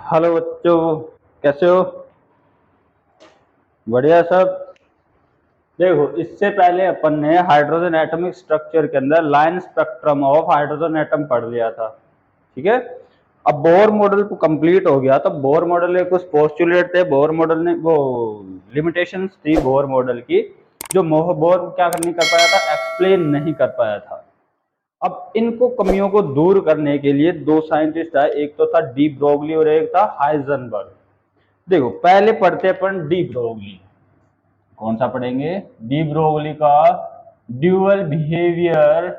Hello बच्चों, कैसे हो? बढ़िया सब। देखो, इससे पहले अपन ने हाइड्रोजन एटॉमिक स्ट्रक्चर के अंदर line spectrum of hydrogen atom पढ़ लिया था। ठीक है। अब बोर मॉडल कंप्लीट हो गया, तो बोर मॉडल के कुछ पोस्टुलेट थे। बोर मॉडल ने वो लिमिटेशंस थी बोर मॉडल की, जो बोर क्या नहीं कर पाया था, एक्सप्लेन नहीं कर पाया था। अब इनको कमियों को दूर करने के लिए दो साइंटिस्ट आए, एक तो था डी ब्रोगली और एक था हाइजेनबर्ग। देखो, पहले पढ़ते अपन डी ब्रोगली। कौन सा पढ़ेंगे? डी ब्रोगली का dual behaviour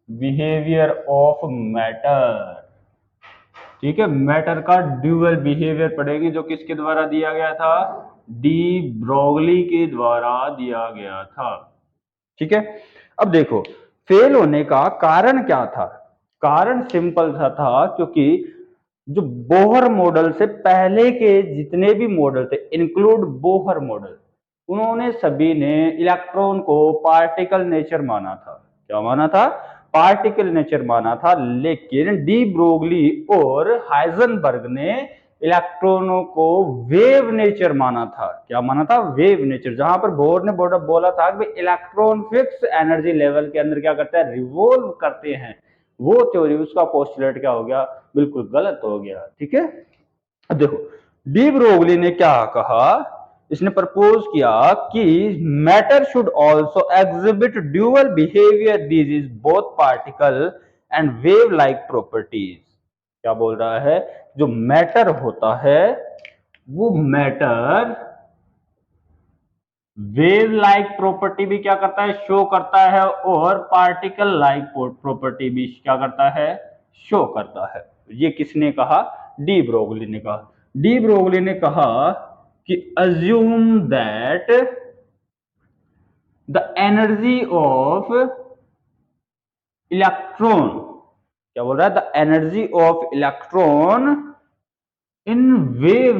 behaviour of matter. ठीक है, मैटर का ड्यूअल बिहेवियर पढ़ेंगे, जो किसके द्वारा दिया गया था? डी ब्रोगली के द्वारा दिया गया था। ठीक है। अब देखो, फेल होने का कारण क्या था? कारण सिंपल सा था, क्योंकि जो बोहर मॉडल से पहले के जितने भी मॉडल थे, इंक्लूड बोहर मॉडल, उन्होंने सभी ने इलेक्ट्रॉन को पार्टिकल नेचर माना था। क्या माना था? पार्टिकल नेचर माना था। लेकिन डी ब्रोगली और हाइजेनबर्ग ने इलेक्ट्रॉनों को वेव नेचर माना था। क्या माना था? Wave nature. जहां पर बोर ने बोला था कि इलेक्ट्रॉन फिक्स एनर्जी लेवल के अंदर क्या करते हैं? रिवॉल्व करते हैं। वो थ्योरी, उसका पोस्टुलेट क्या हो गया? बिल्कुल गलत हो गया। ठीक है। अब देखो, डी ब्रोगली ने क्या कहा? इसने प्रपोज किया कि matter should also exhibit dual behaviour, this is both particle and wave like properties. क्या बोल रहा है? जो मैटर होता है, वो मैटर वेव लाइक प्रॉपर्टी भी क्या करता है? शो करता है। और पार्टिकल लाइक प्रॉपर्टी भी क्या करता है? शो करता है। ये किसने कहा? डी ब्रोगली ने कहा। डी ब्रोगली ने कहा कि assume that the energy of electron, क्या बोल रहा है? The energy of electron in wave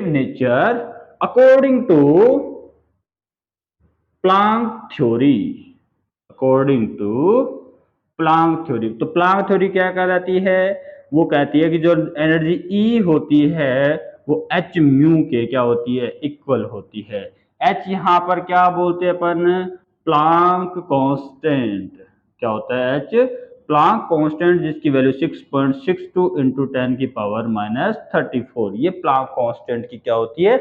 nature according to Planck theory. According to Planck theory. तो प्लांक थ्योरी क्या कहती है? वो कहती है कि जो एनर्जी E होती है, वो एच म्यू के क्या होती है? इक्वल होती है। एच यहां पर क्या बोलते हैं अपन? Planck constant. क्या होता है एच? प्लांक कांस्टेंट, जिसकी वैल्यू 6.62 इंटू 10 की पावर -34। ये प्लांक कांस्टेंट की क्या होती है?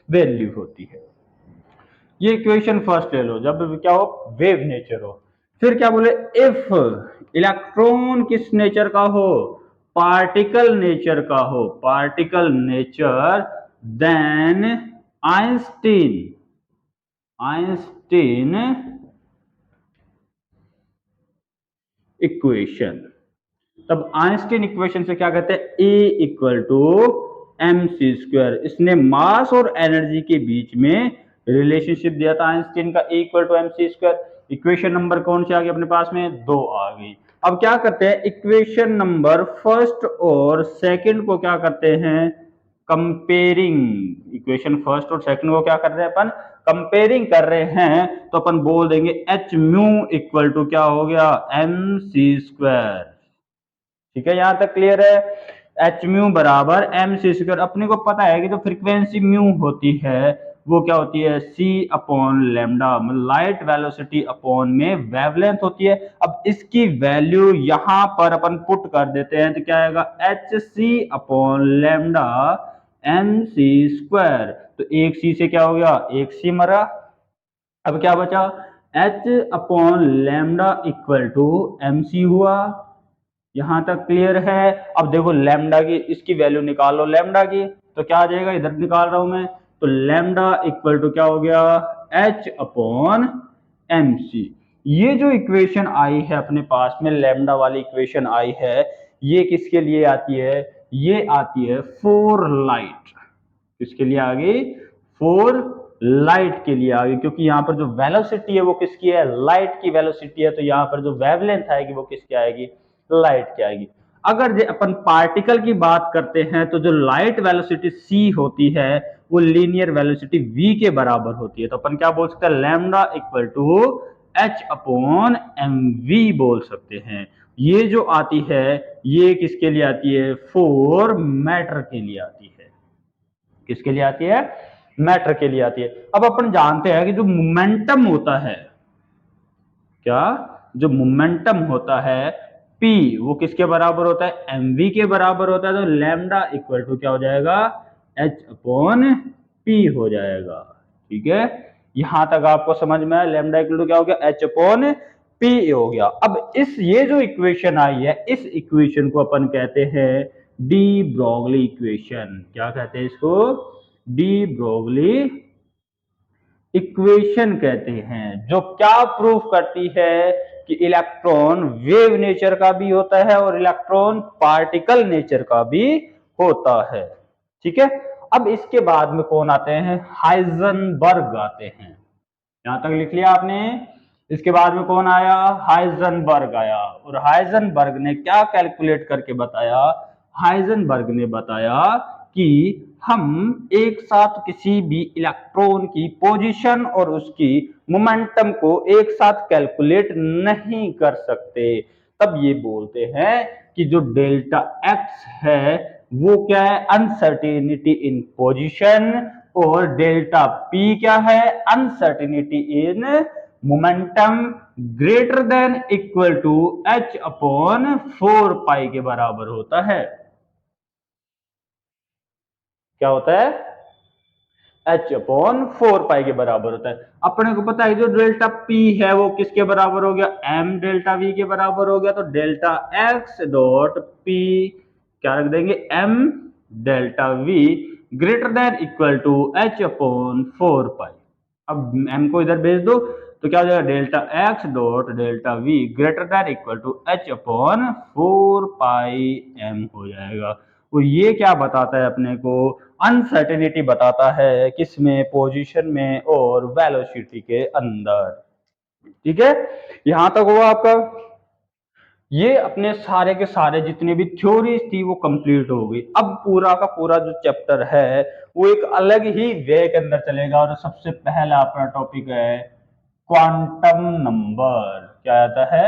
वैल्यू होती है। ये इक्वेशन फर्स्ट ले लो, जब क्या हो? वेव नेचर हो। फिर क्या बोले? इफ इलेक्ट्रॉन किस नेचर का हो? पार्टिकल नेचर का हो। Particle nature, then Einstein Einstein equation. तब आइंस्टीन इक्वेशन से क्या कहते हैं? E equal to mc²। इसने मास और एनर्जी के बीच में रिलेशनशिप दिया था आइंस्टीन का, E equal to mc²। Equation number कौन सी आ गई अपने पास में? 2 आ गई। अब क्या करते हैं? इक्वेशन नंबर फर्स्ट और सेकंड को क्या करते हैं? कंपेयरिंग। इक्वेशन फर्स्ट और सेकंड को क्या कर रहे हैं अपन? कंपेयरिंग कर रहे हैं। तो अपन बोल देंगे एच म्यू इक्वल टू क्या हो गया? mc²। ठीक है, यहां तक क्लियर है? एच म्यू बराबर mc²। अपने को पता है कि जो फ्रीक्वेंसी म्यू होती है, वो क्या होती है? c अपॉन लैम्डा, मतलब लाइट वेलोसिटी अपॉन में वेवलेंथ होती है। अब इसकी वैल्यू यहां पर अपन पुट कर देते हैं, तो क्या आएगा? H c upon lambda mc²। तो एक c से क्या हो गया? एक c मरा। अब क्या बचा? h upon lambda equal to mc हुआ। यहां तक क्लियर है? अब देखो, लैम्डा की इसकी वैल्यू निकालो, लैम्डा की, तो क्या आ जाएगा? इधर निकाल रहा हूं मैं, तो लैम्डा इक्वल टू क्या हो गया? h upon m c. ये जो इक्वेशन आई है अपने पास में, लैम्डा वाली इक्वेशन आई है, ये किसके लिए आती है? ये आती है फॉर लाइट। किसके लिए आ गई? फॉर लाइट के लिए आ गई, क्योंकि यहाँ पर जो वेलोसिटी है वो किसकी है? लाइट की वेलोसिटी है। तो यहाँ पर जो वेवलेंथ आएगी वो किसकी आएगी? लाइट की आएगी। अगर अपन पार्टिकल की बात करते हैं, तो जो लाइट वेलोसिटी c होती है, वो लीनियर वेलोसिटी v के बराबर होती है। तो अपन क्या बोल सकते हैं? Lambda equal to h upon m v बोल सकते हैं। ये जो आती है ये किसके लिए आती है? फॉर मैटर के लिए आती है। किसके लिए आती है? मैटर के लिए आती है। अब अपन जानते हैं कि जो मोमेंटम होता है, क्या जो मोमेंटम होता है P, वो किसके बराबर होता है? mv के बराबर होता है। तो लैम्डा इक्वल टू क्या हो जाएगा? h अपॉन p हो जाएगा। ठीक है, यहां तक आपको समझ में आया? लैम्डा इक्वल टू क्या हो गया? h अपॉन p हो गया। अब ये जो इक्वेशन आई है, इस इक्वेशन को अपन कहते हैं डी ब्रोगली इक्वेशन। क्या कहते हैं इसको? डी ब्रोगली इक्वेशन कहते हैं, जो क्या प्रूफ करती है कि इलेक्ट्रॉन वेव नेचर का भी होता है और इलेक्ट्रॉन पार्टिकल नेचर का भी होता है। ठीक है, अब इसके बाद में कौन आते हैं? हाइजेनबर्ग आते हैं। यहां तक लिख लिया आपने? इसके बाद में कौन आया? हाइजेनबर्ग आया। और हाइजेनबर्ग ने क्या कैलकुलेट करके बताया? हाइजेनबर्ग ने बताया कि हम एक साथ किसी भी इलेक्ट्रॉन की पोजीशन और उसकी मोमेंटम को एक साथ कैलकुलेट नहीं कर सकते। तब ये बोलते हैं कि जो डेल्टा एक्स है वो क्या है? Uncertainty in position. और डेल्टा पी क्या है? Uncertainty in momentum greater than equal to h upon 4 pi के बराबर होता है। क्या होता है? h अपॉन 4 पाई के बराबर होता है। अपने को पता है जो डेल्टा p है वो किसके बराबर हो गया? m डेल्टा v के बराबर हो गया। तो डेल्टा x डॉट p क्या रख देंगे? m delta v greater than equal to h upon 4 pi. अब m को इधर भेज दो तो क्या हो जाएगा? Delta x dot delta v greater than equal to h upon 4 pi m हो जाएगा। तो ये क्या बताता है अपने को? अनसर्टेनिटी बताता है किसमें? पोजीशन में और वेलोसिटी के अंदर। ठीक है, यहां तक हुआ आपका। ये अपने सारे के सारे जितने भी थ्योरीज थी वो कंप्लीट हो गई। अब पूरा का पूरा जो चैप्टर है वो एक अलग ही वे के अंदर चलेगा। और सबसे पहला अपना टॉपिक है क्वांटम नंबर। क्या आता है?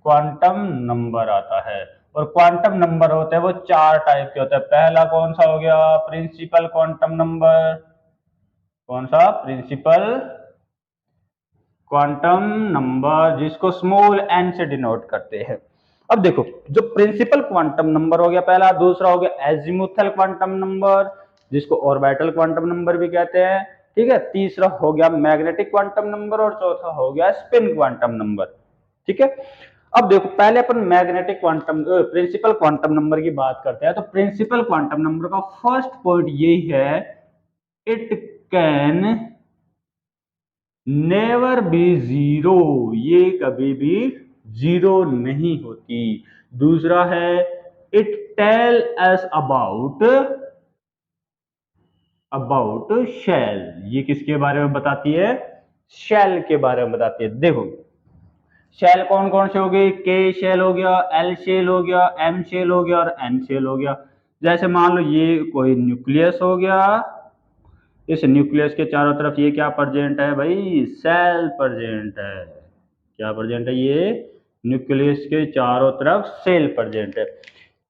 क्वांटम नंबर आता है। और क्वांटम नंबर होते हैं वो 4 टाइप के होते हैं। पहला कौन सा हो गया? Principal quantum number. कौन सा? प्रिंसिपल क्वांटम नंबर, जिसको स्मॉल n से डिनोट करते हैं। अब देखो, जो प्रिंसिपल क्वांटम नंबर हो गया पहला। दूसरा हो गया एजीमुथल क्वांटम नंबर, जिसको ऑर्बिटल क्वांटम नंबर भी कहते हैं। ठीक है, तीसरा हो गया मैग्नेटिक क्वांटम नंबर और चौथा हो गया स्पिन क्वांटम नंबर। ठीक है, अब देखो पहले अपन magnetic quantum principal quantum number की बात करते हैं। तो प्रिंसिपल क्वांटम नंबर का फर्स्ट पॉइंट यही है, it can never be zero. ये कभी भी जीरो नहीं होती। दूसरा है, it tell us about about shell. ये किसके बारे में बताती है? शेल के बारे में बताती है। देखो शेल कौन कौन से हो गए? के शेल हो गया, एल शेल हो गया, एम शेल हो गया और एन शेल हो गया। जैसे मान लो ये कोई न्यूक्लियस हो गया, इस न्यूक्लियस के चारों तरफ ये क्या प्रेजेंट है भाई? सेल प्रेजेंट है। क्या प्रेजेंट है? ये न्यूक्लियस के चारों तरफ सेल प्रेजेंट है।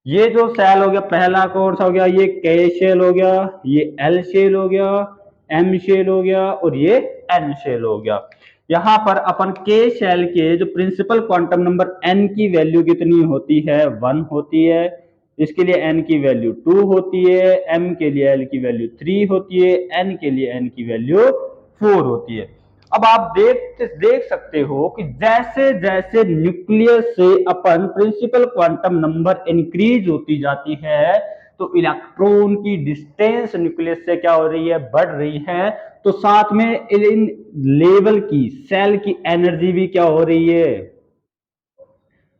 ये जो सेल हो गया पहला कौन सा हो गया? ये के शेल हो गया, ये एल शेल हो गया, एम शेल हो गया और ये एन शेल हो गया। यहां पर अपन के शेल के जो प्रिंसिपल क्वांटम नंबर एन की वैल्यू कितनी होती है? 1 होती है। इसके लिए n की वैल्यू 2 होती है, m के लिए l की वैल्यू 3 होती है, n के लिए n की वैल्यू 4 होती है। अब आप देख सकते हो कि जैसे जैसे न्यूक्लियस से अपन प्रिंसिपल क्वांटम नंबर इंक्रीज होती जाती है तो इलेक्ट्रॉन की डिस्टेंस न्यूक्लियस से क्या हो रही है? बढ़ रही है। तो साथ में इन लेवल की सेल की एनर्जी भी क्या हो रही है?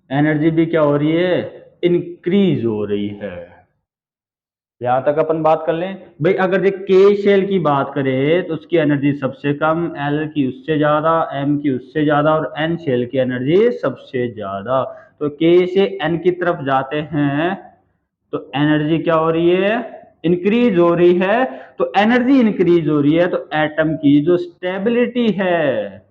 एनर्जी भी क्या हो रही है? इंक्रीज हो रही है। यहां तक अपन बात कर लें भाई। अगर ये के शेल की बात करें तो उसकी एनर्जी सबसे कम, एल की उससे ज्यादा, एम की उससे ज्यादा और एन शेल की एनर्जी सबसे ज्यादा। तो के से एन की तरफ जाते हैं तो एनर्जी क्या हो रही है? इंक्रीज हो रही है। तो एनर्जी इंक्रीज हो रही है तो एटम की जो स्टेबिलिटी है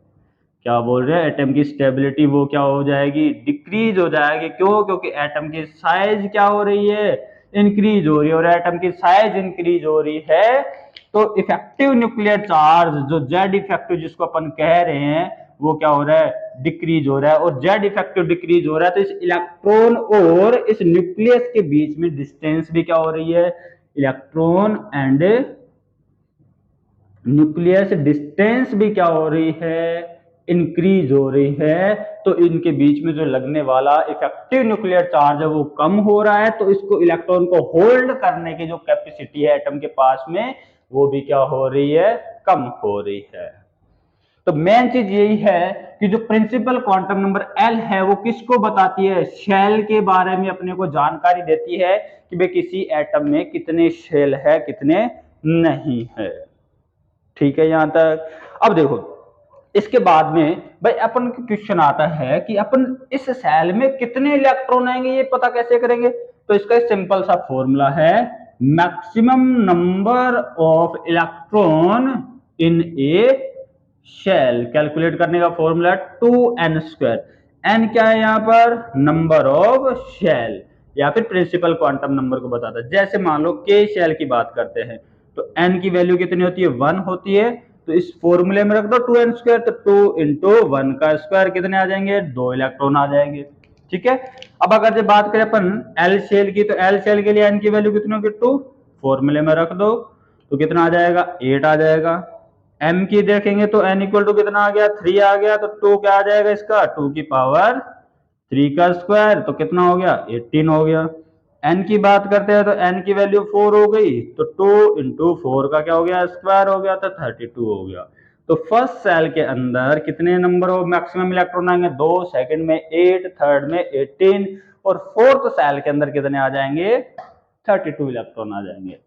क्या बोल रहे हैं, एटम की स्टेबिलिटी वो क्या हो जाएगी, डिक्रीज हो जाएगी। क्यों? क्योंकि एटम की साइज क्या हो रही है, इंक्रीज हो रही है। और एटम की साइज इंक्रीज हो रही है तो इफेक्टिव न्यूक्लियर चार्ज जो जेड इफेक्टिव जिसको अपन कह रहे हैं वो क्या हो रहा है, डिक्रीज हो रहा है। और जेड इफेक्टिव डिक्रीज हो रहा है तो इस इलेक्ट्रॉन और इस न्यूक्लियस के बीच में डिस्टेंस भी क्या हो रही है, इलेक्ट्रॉन एंड न्यूक्लियस डिस्टेंस भी क्या हो रही है, इंक्रीज हो रही है। तो इनके बीच में जो लगने वाला इफेक्टिव न्यूक्लियर चार्ज है वो कम हो रहा है, तो इसको इलेक्ट्रॉन को होल्ड करने की जो कैपेसिटी है एटम के पास में वो भी क्या हो रही है, कम हो रही है। तो मेन चीज यही है कि जो प्रिंसिपल क्वांटम नंबर एल है वो किसको बताती है, शेल के बारे में अपने को जानकारी देती है कि भाई किसी एटम में कितने शेल है कितने नहीं है। ठीक है यहां तक। अब देखो इसके बाद में भाई अपन को क्वेश्चन आता है कि अपन इस सेल में कितने इलेक्ट्रॉन आएंगे ये पता कैसे करेंगे। तो इसका सिंपल सा फॉर्मूला है maximum number of electron in a shell. Calculate करने का फॉर्मूला 2n²। n क्या है यहाँ पर, नंबर ऑफ शेल या फिर प्रिंसिपल क्वांटम नंबर को बताता है। जैसे मान लो के शेल की बात करते हैं तो n की वैल्यू कितनी होती है, 1 होती है। तो इस फॉर्मूले में रख दो 2n², तो 2 इंटू 1 का स्क्वायर कितने आ जाएंगे, 2 इलेक्ट्रॉन आ जाएंगे। ठीक है। अब अगर जब बात करें अपन एल शेल की, तो एल शेल के लिए n की वैल्यू कितनी होगी, 2। फॉर्मूले में रख दो तो कितना आ जाएगा, 8 आ जाएगा। m की देखेंगे तो n इक्वल टू कितना आ गया, 3 आ गया। तो 2 क्या आ जाएगा इसका, 2 की पावर 3 का स्क्वायर, तो कितना हो गया, 18 हो गया। n की बात करते हैं तो n की वैल्यू 4 हो गई, तो 2 इंटू 4 का क्या हो गया, स्क्वायर हो गया, तो 32 हो गया। तो फर्स्ट सेल के अंदर कितने नंबर ऑफ मैक्सिमम इलेक्ट्रॉन आएंगे, 2, सेकंड में 8, थर्ड में 18 और फोर्थ सेल के अंदर कितने आ जाएंगे, 32 इलेक्ट्रॉन आ जाएंगे।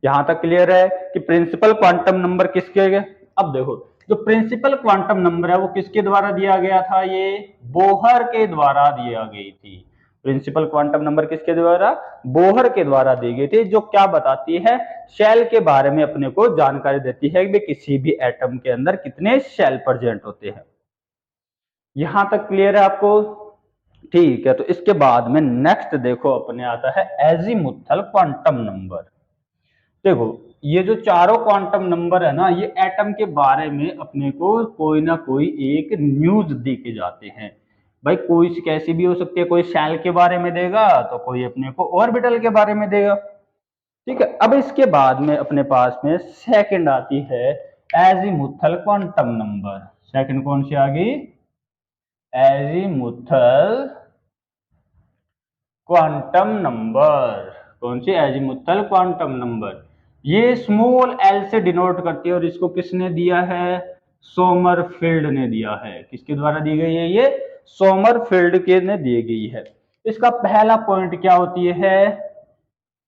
यहां तक क्लियर है कि प्रिंसिपल क्वांटम नंबर किसके गए। अब देखो जो प्रिंसिपल क्वांटम नंबर है वो किसके द्वारा दिया गया था, ये बोहर के द्वारा दिया गई थी। प्रिंसिपल क्वांटम नंबर किसके द्वारा, बोहर के द्वारा दी गई थी, जो क्या बताती है, शेल के बारे में अपने को जानकारी देती है कि किसी भी एटम के अंदर कितने शेल प्रेजेंट होते हैं। यहां तक क्लियर है आपको। ठीक है। तो इसके बाद में नेक्स्ट देखो अपने आता है एजीमुथल क्वांटम नंबर। देखो ये जो चारों क्वांटम नंबर है ना, ये एटम के बारे में अपने को कोई ना कोई एक न्यूज दे के जाते हैं। भाई कोई कैसी भी हो सकती है, कोई शेल के बारे में देगा तो कोई अपने को ऑर्बिटल के बारे में देगा। ठीक है। अब इसके बाद में अपने पास में सेकंड आती है एजीमुथल क्वांटम नंबर। सेकंड कौन सी आ गई, एजीमुथल क्वांटम नंबर। कौन सी, एजीमुथल क्वांटम नंबर। ये स्मॉल एल से डिनोट करती है और इसको किसने दिया है, सोमरफेल्ड ने दिया है। किसके द्वारा दी गई है ये, सोमरफेल्ड के ने दी गई है। इसका पहला पॉइंट क्या होती है,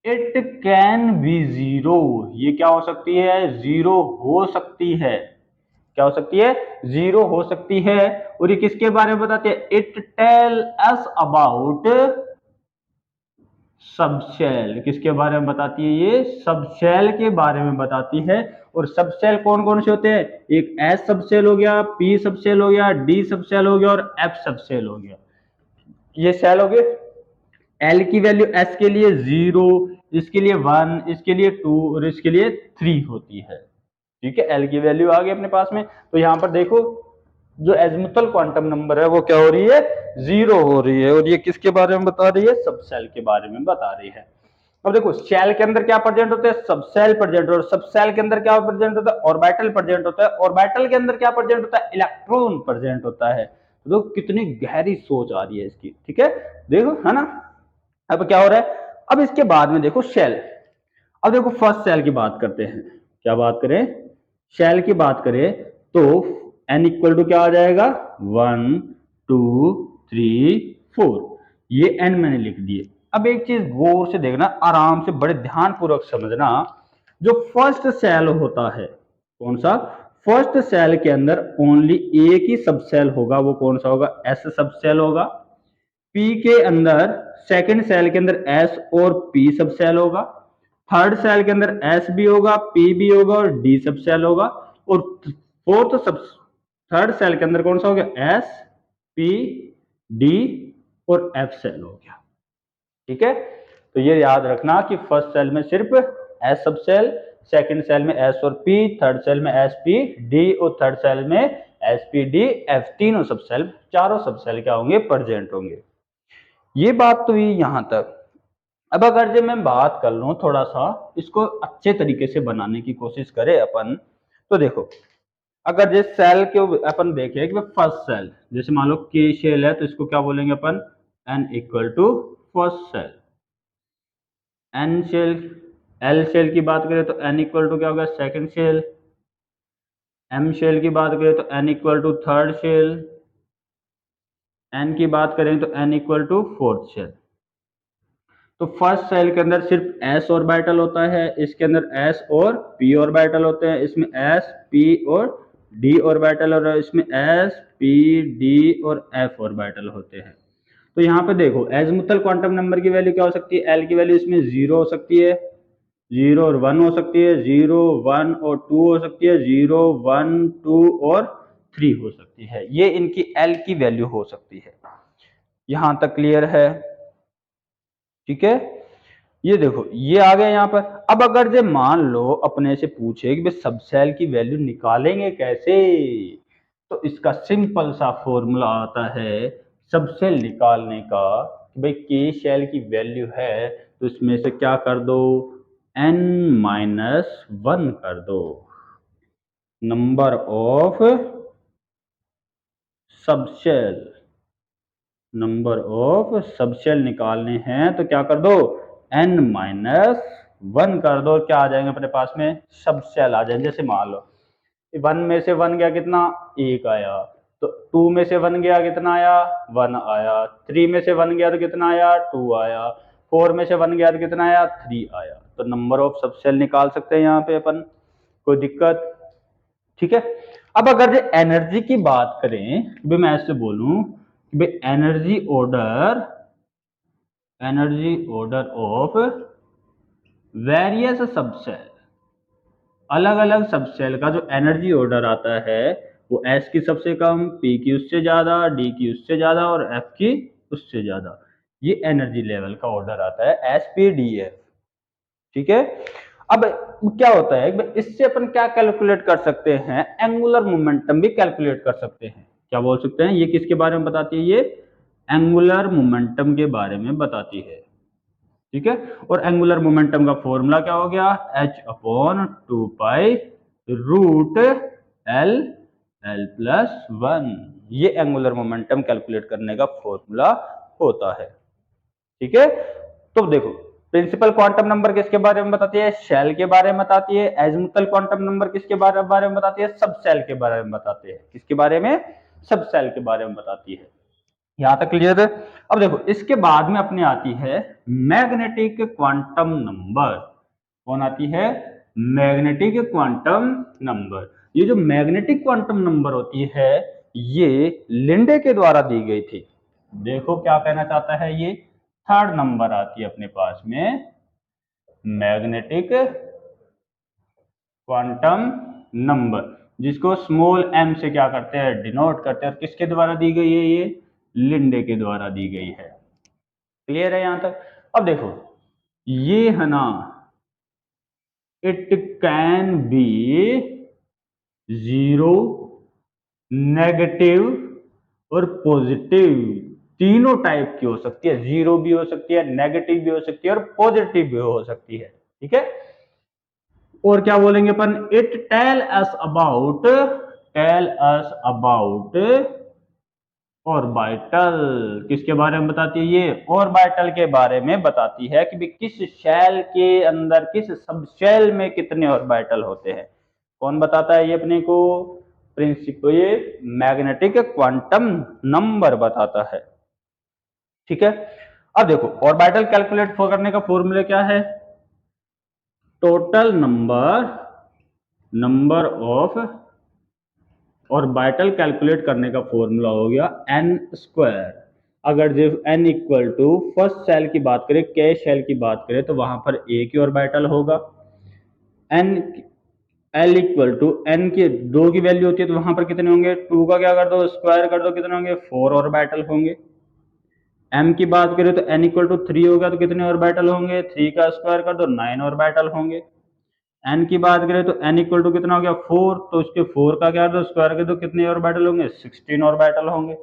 इट कैन बी जीरो। ये क्या हो सकती है, जीरो हो सकती है। क्या हो सकती है, जीरो हो सकती है। और ये किसके बारे में बताती है, it tell us about subshell. किसके बारे में बताती है, ये सबशेल के बारे में बताती है। और सबशेल कौन कौन से होते हैं, एक एस सबशेल हो गया, पी सबशेल हो गया, डी सबशेल हो गया और एफ सबशेल हो गया। ये सेल हो गए। एल की वैल्यू एस के लिए 0, इसके लिए 1, इसके लिए 2 और इसके लिए 3 होती है। ठीक है। एल की वैल्यू आ गई अपने पास में। तो यहां पर देखो जो एजीमुथल क्वांटम नंबर है वो क्या हो रही है, 0 हो रही है। और ये किसके बारे में बता रही है, सब सेल के बारे में बता रही है। अब देखो शेल के अंदर क्या प्रेजेंट होते हैं, सब सेल प्रेजेंट, और सब सेल के अंदर क्या प्रेजेंट होता है, ऑर्बिटल प्रेजेंट होता है। ऑर्बिटल के अंदर क्या प्रेजेंट होता है, इलेक्ट्रॉन प्रेजेंट होता है। तो देखो कितनी गहरी सोच आ रही है इसकी। ठीक है, देखो है ना। अब क्या हो रहा है, अब इसके बाद में देखो शेल। अब देखो फर्स्ट सेल की बात करते हैं। क्या बात करें, शेल की बात करें तो n इक्वल टू क्या आ जाएगा, 1 2 3 4। ये n मैंने लिख दिए। अब एक चीज गौर से देखना, आराम से बड़े ध्यान पूर्वक समझना। जो फर्स्ट सेल होता है, कौन सा, फर्स्ट सेल के अंदर ओनली एक ही सब सेल होगा, वो कौन सा होगा, एस सब सेल होगा। पी के अंदर सेकंड सेल के अंदर एस और पी सब सेल होगा। थर्ड सेल के अंदर एस भी होगा, पी भी होगा और डी सब सेल होगा। और फोर्थ सब थर्ड सेल के अंदर कौन सा हो गया, एस पी डी और एफ सेल हो गया। ठीक है, तो ये याद रखना कि फर्स्ट सेल में सिर्फ एस सब सेल, सेकंड सेल में एस और पी, थर्ड सेल में एस पी डी और थर्ड सेल में एस पी डी एफ, तीनों सब सेल, चारों सब सेल क्या होंगे, प्रेजेंट होंगे। ये बात तो हुई यहां तक। अब अगर जब मैं बात कर लूं थोड़ा सा इसको अच्छे तरीके से बनाने की कोशिश करें अपन, तो देखो अगर जिस सेल के अपन देखें कि फर्स्ट सेल, जैसे मान लो के शेल है तो इसको क्या बोलेंगे अपन, N equal to first shell. N shell, L shell की बात करें तो एन इक्वल टू क्या होगा, सेकंड शेल। एम शेल की बात करें तो n equal to third shell. N की बात करें तो n equal to fourth shell. तो फर्स्ट सेल के अंदर सिर्फ एस ऑर्बिटल होता है, इसके अंदर एस और पी ऑर्बिटल होते हैं, इसमें एस पी और डी ऑर्बिटल, और इसमें एस पी डी और एफ ऑर्बिटल होते हैं। तो यहाँ पे देखो एजमुथल क्वांटम नंबर की वैल्यू क्या हो सकती है, एल की वैल्यू इसमें 0 हो सकती है, 0 और 1 हो सकती है, 0 1 और 2 हो सकती है, 0 1 2 और 3 हो सकती है। ये इनकी एल की वैल्यू हो सकती है। यहां तक क्लियर है? ठीक है, ये देखो ये आ गया यहाँ पर। अब अगर जे मान लो अपने से पूछे कि भाई सब सेल की वैल्यू निकालेंगे कैसे, तो इसका सिंपल सा फॉर्मूला आता है सब सेल निकालने का कि भाई के सेल की वैल्यू है तो इसमें से क्या कर दो, n माइनस 1 कर दो, number of subshell, number of subshell निकालने हैं तो क्या कर दो, n माइनस 1 कर दो, क्या आ जाएंगे अपने पास में, सबसेल आ जाएंगे। जैसे मान लो 1 में से 1 गया कितना, 1 आया, तो 2 में से 1 गया कितना आया, 1 आया, 3 में से 1 गया तो कितना आया, 2 आया, 4 में से 1 गया तो कितना आया, 3 आया। तो नंबर ऑफ सबसेल निकाल सकते हैं यहाँ पे अपन, कोई दिक्कत? ठीक है, अब अगर जो एनर्जी की बात करें, भाई मैं ऐसे बोलूं कि भाई energy order of various subshell, अलग अलग सबसेल का जो एनर्जी ऑर्डर आता है वो एस की सबसे कम, पी की उससे ज्यादा, डी की उससे ज्यादा और एफ की उससे ज्यादा, ये एनर्जी लेवल का ऑर्डर आता है एस पी डी एफ। ठीक है, अब क्या होता है इससे अपन क्या कैलकुलेट कर सकते हैं, एंगुलर मोमेंटम भी कैलकुलेट कर सकते हैं। क्या बोल सकते हैं, ये किसके बारे में बताती है, ये एंगुलर मोमेंटम के बारे में बताती है। ठीक है, और एंगुलर मोमेंटम का फॉर्मूला क्या हो गया, h upon 2 pi root l l plus 1, ये एंगुलर मोमेंटम कैलकुलेट करने का फॉर्मूला होता है। ठीक है, तो देखो प्रिंसिपल क्वांटम नंबर किसके बारे में बताती है, शेल के बारे में बताती है। एजिमुथल क्वांटम नंबर किसके बारे में बताती है, सब सेल के बारे में बताती है। किसके बारे में, सब सेल के बारे में बताती है। यहां तक क्लियर है? अब देखो इसके बाद में अपने आती है मैग्नेटिक क्वांटम नंबर। कौन आती है, मैग्नेटिक क्वांटम नंबर। ये जो मैग्नेटिक क्वांटम नंबर होती है ये लिंडे के द्वारा दी गई थी। देखो क्या कहना चाहता है ये, थर्ड नंबर आती है अपने पास में मैग्नेटिक क्वांटम नंबर, जिसको स्मॉल m से क्या करते हैं, डिनोट करते हैं। और किसके द्वारा दी गई है, ये लिंडे के द्वारा दी गई है। क्लियर है यहां तक? अब देखो ये है ना, it can be zero, negative और पॉजिटिव, तीनों टाइप की हो सकती है। जीरो भी हो सकती है, नेगेटिव भी हो सकती है और पॉजिटिव भी हो सकती है। ठीक है, और क्या बोलेंगे अपन, it tell us about orbital. किसके बारे में बताती है, ये ऑर्बिटल के बारे में बताती है कि भी किस शेल के अंदर, किस सब शेल में कितने ऑर्बिटल होते हैं। कौन बताता है ये अपने को, प्रिंसिपल, ये मैग्नेटिक क्वांटम नंबर बताता है। ठीक है, अब देखो ऑर्बिटल कैलकुलेट करने का फॉर्मूला क्या है, total number of orbital calculate करने का फॉर्मूला हो गया n स्क्वायर। अगर जो n equal to first shell की बात करें, के शेल की बात करें, तो वहां पर एक ही ऑर्बिटल होगा। n L equal to n की 2 की वैल्यू होती है तो वहां पर कितने होंगे, 2 का क्या कर दो स्क्वायर कर दो, कितने होंगे 4 ऑर्बिटल होंगे। m की बात करें तो n इक्वल टू 3 होगा तो कितने ऑर्बिटल होंगे, 3 का स्क्वायर कर दो 9 ऑर्बिटल होंगे। n की बात करें तो n इक्वल टू कितना हो गया 4, तो उसके 4 का क्या कर दो स्क्वायर कर दो, कितने ऑर्बिटल होंगे 16 ऑर्बिटल होंगे।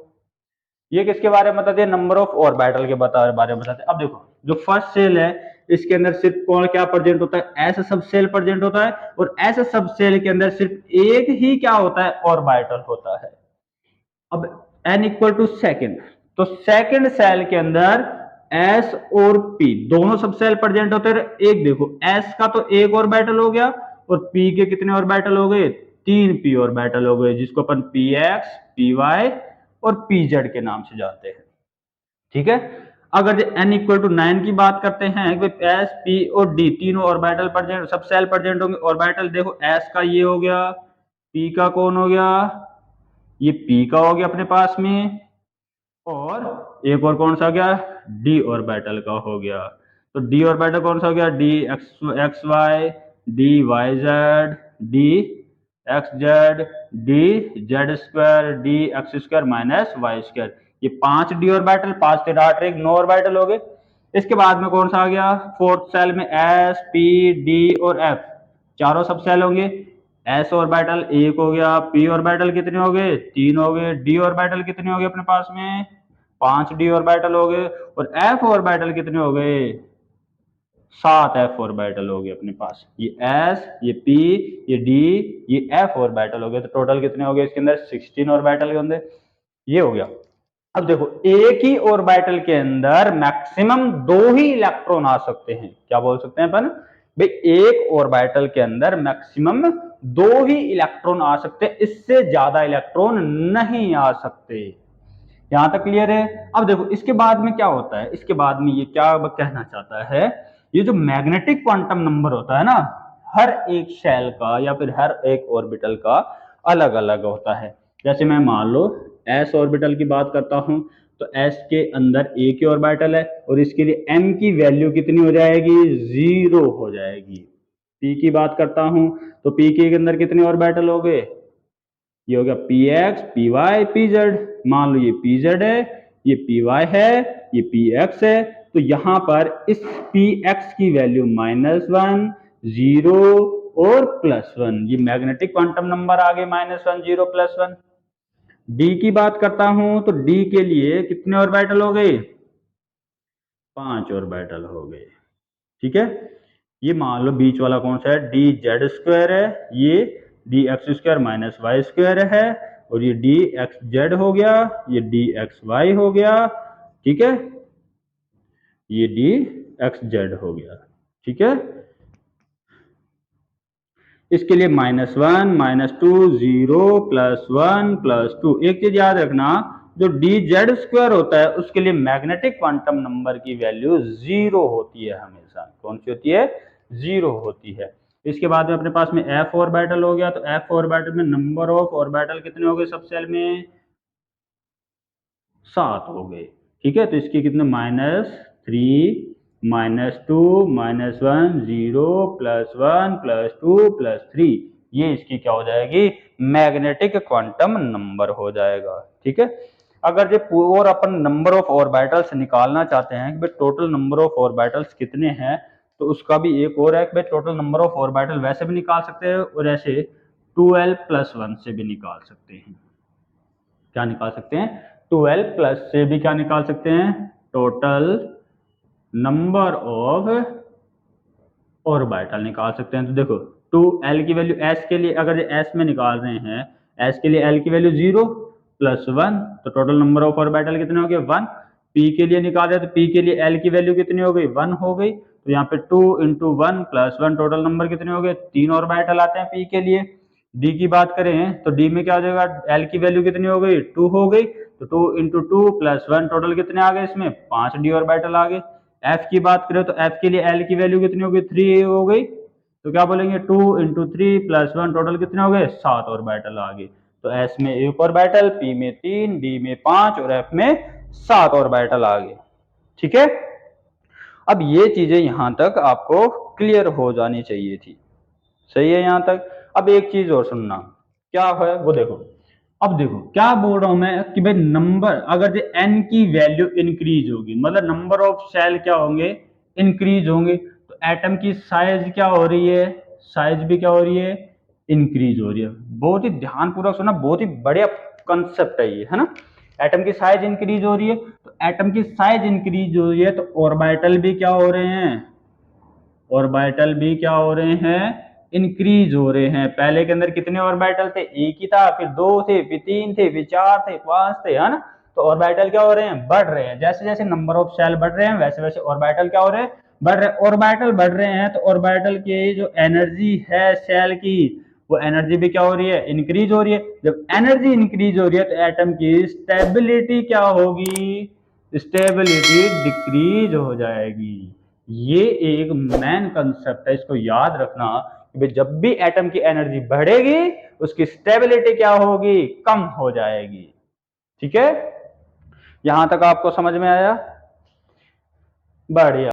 ये किसके बारे में बताते हैं, नंबर ऑफ ऑर्बिटल के बारे में बताते हैं। अब देखो जो फर्स्ट सेल है इसके अंदर सिर्फ कौन क्या प्रेजेंट होता है, एस सब सेल प्रेजेंट होता है, और एस सब सेल के अंदर सिर्फ एक ही क्या होता है ऑर्बिटल होता है। अब n इक्वल टू सेकेंड, तो सेकेंड सेल के अंदर s और p दोनों सब सेल प्रेजेंट होते हैं। एक देखो s का तो एक ऑर्बिटल हो गया और p के कितने ऑर्बिटल हो गए, 3 p ऑर्बिटल हो गए, जिसको अपन px py और pz के नाम से जानते हैं। ठीक है, अगर n इक्वल टू 9 की बात करते हैं कि s p और d तीनों ऑर्बिटल प्रेजेंट सब सेल प्रेजेंट होंगे। ऑर्बिटल देखो s का ये हो गया, p का कौन हो गया, ये p का हो गया अपने पास में, और एक और कौन सा हो गया, d ऑर्बिटल का हो गया। तो d ऑर्बिटल कौन सा हो गया, d x y, d y z, d x z, d z square, d x square minus y square. ये 5 d ऑर्बिटल, 5 तेरह 8 एक 9 ऑर्बिटल हो गए। इसके बाद में कौन सा आ गया, फोर्थ सेल में s p d और f चारों सब सेल होंगे। s ऑर्बिटल एक हो गया, p ऑर्बिटल कितने हो गए 3 हो गए, d ऑर्बिटल कितने हो गए अपने पास में 5 d ऑर्बिटल हो गए, और f ऑर्बिटल कितने हो गए 7 f ऑर्बिटल हो गए अपने पास। ये s, ये p, ये d, ये f ऑर्बिटल हो गए, तो टोटल कितने हो गए इसके अंदर 16 ऑर्बिटल के अंदर। ये हो गया। अब देखो एक ही ऑर्बिटल के अंदर मैक्सिमम 2 ही इलेक्ट्रॉन आ सकते हैं। क्या बोल सकते हैं अपन भाई, एक ऑर्बिटल के अंदर मैक्सिमम 2 ही इलेक्ट्रॉन आ सकते हैं, इससे ज्यादा इलेक्ट्रॉन नहीं आ सकते। यहां तक क्लियर है। अब देखो इसके बाद में क्या होता है, इसके बाद में ये क्या कहना चाहता है, ये जो मैग्नेटिक क्वांटम नंबर होता है ना, हर एक शेल का या फिर हर एक ऑर्बिटल का अलग अलग होता है। जैसे मैं मान लो s ऑर्बिटल की बात करता हूं, तो s के अंदर एक ही ऑर्बिटल है और इसके लिए m की वैल्यू कितनी हो जाएगी, 0 हो जाएगी। p की बात करता हूं तो p के अंदर कितने ऑर्बिटल हो गए, ये हो गया p x p y p z. मान लो ये पी जेड है, ये पी वाई है, ये पी एक्स है, तो यहां पर इस पी एक्स की वैल्यू -1 0 और +1, ये मैग्नेटिक क्वांटम नंबर आ गए -1 0 +1। डी की बात करता हूं तो डी के लिए कितने ऑर्बिटल हो गए, 5 ऑर्बिटल हो गए। ठीक है, ये मान लो बीच वाला कौन सा है, डी जेड स्क्वायर है, ये d x square minus y square है, और ये डी एक्स जेड हो गया, ये डी एक्स वाई हो गया। ठीक है, ये डी एक्स जेड हो गया। ठीक है, इसके लिए -1 -2 0 +1 +2। एक चीज याद रखना, जो डी जेड स्क्वायर होता है उसके लिए मैग्नेटिक क्वांटम नंबर की वैल्यू 0 होती है हमेशा। कौन सी होती है, 0 होती है। इसके बाद में अपने पास में एफ ऑर्बिटल हो गया, तो एफ ऑर्बिटल में नंबर ऑफ ऑर्बिटल कितने हो गए सब सेल में, 7 हो गए। ठीक है, तो इसके कितने -3 -2 -1 0 +1 +2 +3, ये इसकी क्या हो जाएगी, मैग्नेटिक क्वांटम नंबर हो जाएगा। ठीक है, अगर जो और अपन नंबर ऑफ ऑर्बिटल्स निकालना चाहते हैं कि भाई टोटल नंबर ऑफ ऑर्बिटल्स कितने हैं, तो उसका भी एक और है कि भाई टोटल नंबर ऑफ ऑर्बिटल वैसे भी निकाल सकते हैं और ऐसे 12+1 से भी निकाल सकते हैं। क्या निकाल सकते हैं, 12 प्लस से भी क्या निकाल सकते हैं, टोटल नंबर ऑफ ऑर्बिटल निकाल सकते हैं। तो देखो 2l की वैल्यू s के लिए अगर s में निकाल रहे हैं, s के लिए l की वैल्यू 0 +1, तो टोटल नंबर ऑफ ऑर्बिटल कितने हो गए 1। p के लिए निकाल रहे हैं तो p के लिए l की वैल्यू कितनी हो गई 1 हो गई, तो यहाँ पे 2 × 1 +1 टोटल नंबर कितने हो गए, 3 ऑर्बिटल आते हैं p के लिए। d की बात करें तो d में क्या हो जाएगा, l की वैल्यू कितनी हो गई 2 हो गई, तो 2 × 2 +1 टोटल कितने आ गए इसमें 5 d ऑर्बिटल आ गए। f की बात करें तो f के लिए l की वैल्यू कितनी हो गई 3 हो गई, तो क्या बोलेंगे 2 × 3 +1 टोटल कितने हो गए 7 ऑर्बिटल आ गए। तो s में 1 ऑर्बिटल, p में 3, d में 5 और f में 7 ऑर्बिटल आ गए। ठीक है, अब ये चीजें यहां तक आपको क्लियर हो जानी चाहिए थी। सही है यहां तक। अब एक चीज और सुनना, क्या है वो देखो। अब देखो क्या बोल रहा हूं मैं कि भाई नंबर, अगर जो एन की वैल्यू इंक्रीज होगी, मतलब नंबर ऑफ सेल क्या होंगे, इंक्रीज होंगे, तो एटम की साइज क्या हो रही है, साइज भी क्या हो रही है, इंक्रीज हो रही है। बहुत ही ध्यानपूर्वक सुना, बहुत ही बढ़िया कंसेप्ट है ये, है ना। एटम की साइज इंक्रीज हो रही है, तो एटम की साइज इंक्रीज हो रही है, तो ऑर्बिटल भी क्या हो रहे हैं, ऑर्बिटल भी क्या हो रहे हैं, इंक्रीज हो रहे हैं। पहले के अंदर कितने ऑर्बिटल थे, एक ही था, फिर दो थे, फिर तीन थे, फिर चार थे, पांच थे, है ना। तो ऑर्बिटल क्या हो रहे हैं, बढ़ रहे हैं। जैसे जैसे नंबर ऑफ सेल बढ़ रहे हैं, वैसे वैसे ऑर्बिटल क्या हो रहे हैं, बढ़ रहे हैं। ऑर्बिटल बढ़ रहे हैं, तो ऑर्बिटल की जो एनर्जी है सेल की, वो एनर्जी भी क्या हो रही है, इंक्रीज हो रही है। जब एनर्जी इंक्रीज हो रही है, तो एटम की स्टेबिलिटी क्या होगी, स्टेबिलिटी डिक्रीज हो जाएगी। ये एक मेन कंसेप्ट है, इसको याद रखना कि जब भी एटम की एनर्जी बढ़ेगी, उसकी स्टेबिलिटी क्या होगी, कम हो जाएगी। ठीक है, यहां तक आपको समझ में आया, बढ़िया।